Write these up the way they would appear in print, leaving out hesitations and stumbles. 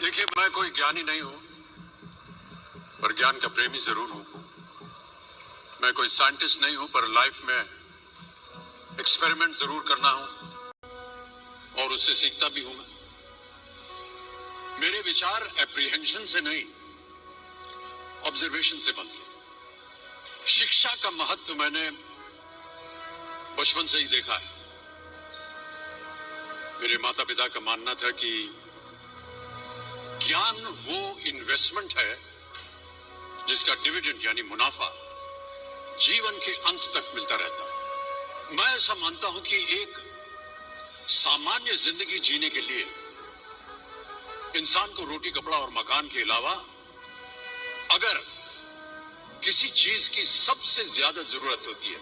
देखिए, मैं कोई ज्ञानी नहीं हूं, पर ज्ञान का प्रेमी जरूर हूं। मैं कोई साइंटिस्ट नहीं हूं, पर लाइफ में एक्सपेरिमेंट जरूर करना हूं और उससे सीखता भी हूं। मेरे विचार एप्रीहेंशन से नहीं, ऑब्जर्वेशन से बनते हैं। शिक्षा का महत्व मैंने बचपन से ही देखा है। मेरे माता पिता का मानना था कि ज्ञान वो इन्वेस्टमेंट है जिसका डिविडेंड यानी मुनाफा जीवन के अंत तक मिलता रहता है। मैं ऐसा मानता हूं कि एक सामान्य जिंदगी जीने के लिए इंसान को रोटी कपड़ा और मकान के अलावा अगर किसी चीज की सबसे ज्यादा जरूरत होती है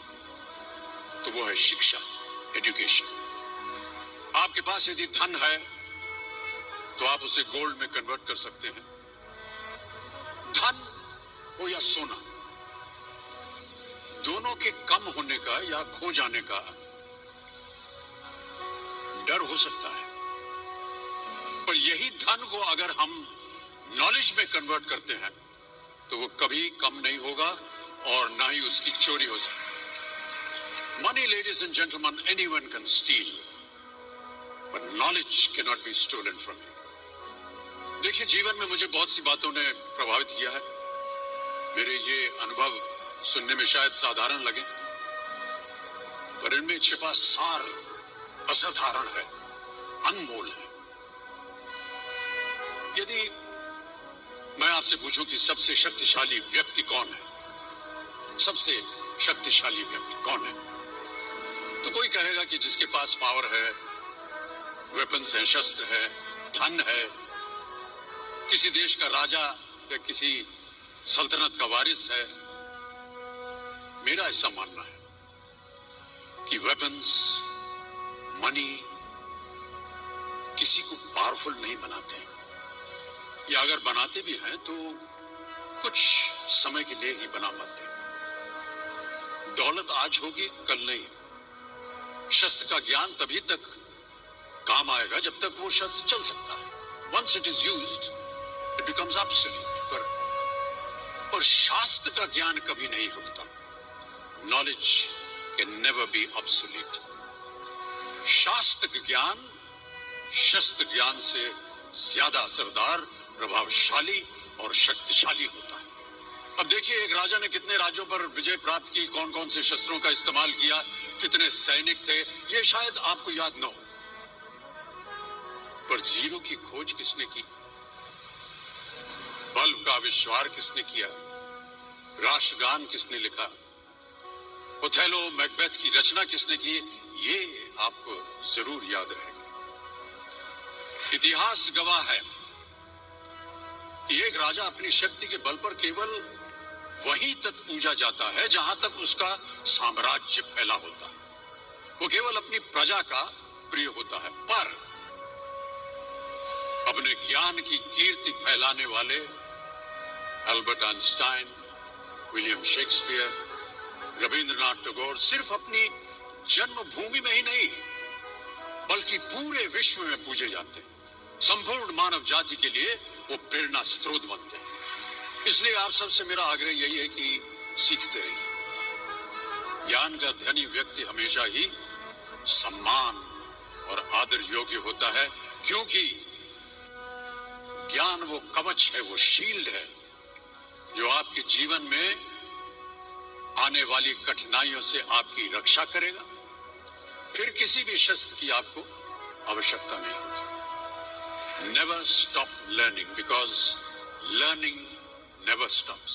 तो वो है शिक्षा, एजुकेशन। आपके पास यदि धन है तो आप उसे गोल्ड में कन्वर्ट कर सकते हैं। धन हो या सोना, दोनों के कम होने का या खो जाने का डर हो सकता है, पर यही धन को अगर हम नॉलेज में कन्वर्ट करते हैं तो वो कभी कम नहीं होगा और ना ही उसकी चोरी हो सकती। Money, ladies and gentleman, anyone can steal, but knowledge can not be stolen from you. देखिए, जीवन में मुझे बहुत सी बातों ने प्रभावित किया है। मेरे ये अनुभव सुनने में शायद साधारण लगे, पर इनमें छिपा सार असाधारण है, अनमोल है। यदि मैं आपसे पूछूं कि सबसे शक्तिशाली व्यक्ति कौन है, सबसे शक्तिशाली व्यक्ति कौन है, तो कोई कहेगा कि जिसके पास पावर है, वेपन्स है, शस्त्र है, धन है, किसी देश का राजा या किसी सल्तनत का वारिस है। मेरा ऐसा मानना है कि वेपन्स, मनी किसी को पावरफुल नहीं बनाते, या अगर बनाते भी हैं तो कुछ समय के लिए ही बना पाते। दौलत आज होगी, कल नहीं। शस्त्र का ज्ञान तभी तक काम आएगा जब तक वो शस्त्र चल सकता है। Once it is used, it becomes obsolete. पर शास्त्र का ज्ञान कभी नहीं रुकता। Knowledge can never be obsolete. शास्त्र ज्ञान शस्त्र ज्ञान से ज्यादा असरदार, प्रभावशाली और शक्तिशाली होता है। अब देखिए, एक राजा ने कितने राज्यों पर विजय प्राप्त की, कौन कौन से शस्त्रों का इस्तेमाल किया, कितने सैनिक थे, ये शायद आपको याद न हो, पर जीरो की खोज किसने की, बल्ब का आविष्कार किसने किया, राष्ट्रगान किसने लिखा, ओथेलो, मैकबेथ की रचना किसने की, ये आपको जरूर याद रहेगा। इतिहास गवाह है कि एक राजा अपनी शक्ति के बल पर केवल वहीं तक पूजा जाता है जहां तक उसका साम्राज्य फैला होता है। वो केवल अपनी प्रजा का प्रिय होता है, पर अपने ज्ञान की कीर्ति फैलाने वाले Albert Einstein, William Shakespeare, Rabindranath Tagore सिर्फ अपनी जन्मभूमि में ही नहीं बल्कि पूरे विश्व में पूजे जाते हैं। संपूर्ण मानव जाति के लिए वो प्रेरणा स्रोत बनते हैं। इसलिए आप सबसे मेरा आग्रह यही है कि सीखते रहिए। ज्ञान का धनी व्यक्ति हमेशा ही सम्मान और आदर योग्य होता है, क्योंकि ज्ञान वो कवच है, वो शील्ड है जो आपके जीवन में आने वाली कठिनाइयों से आपकी रक्षा करेगा। फिर किसी भी शस्त्र की आपको आवश्यकता नहीं होगी। Never stop learning, because learning never stops.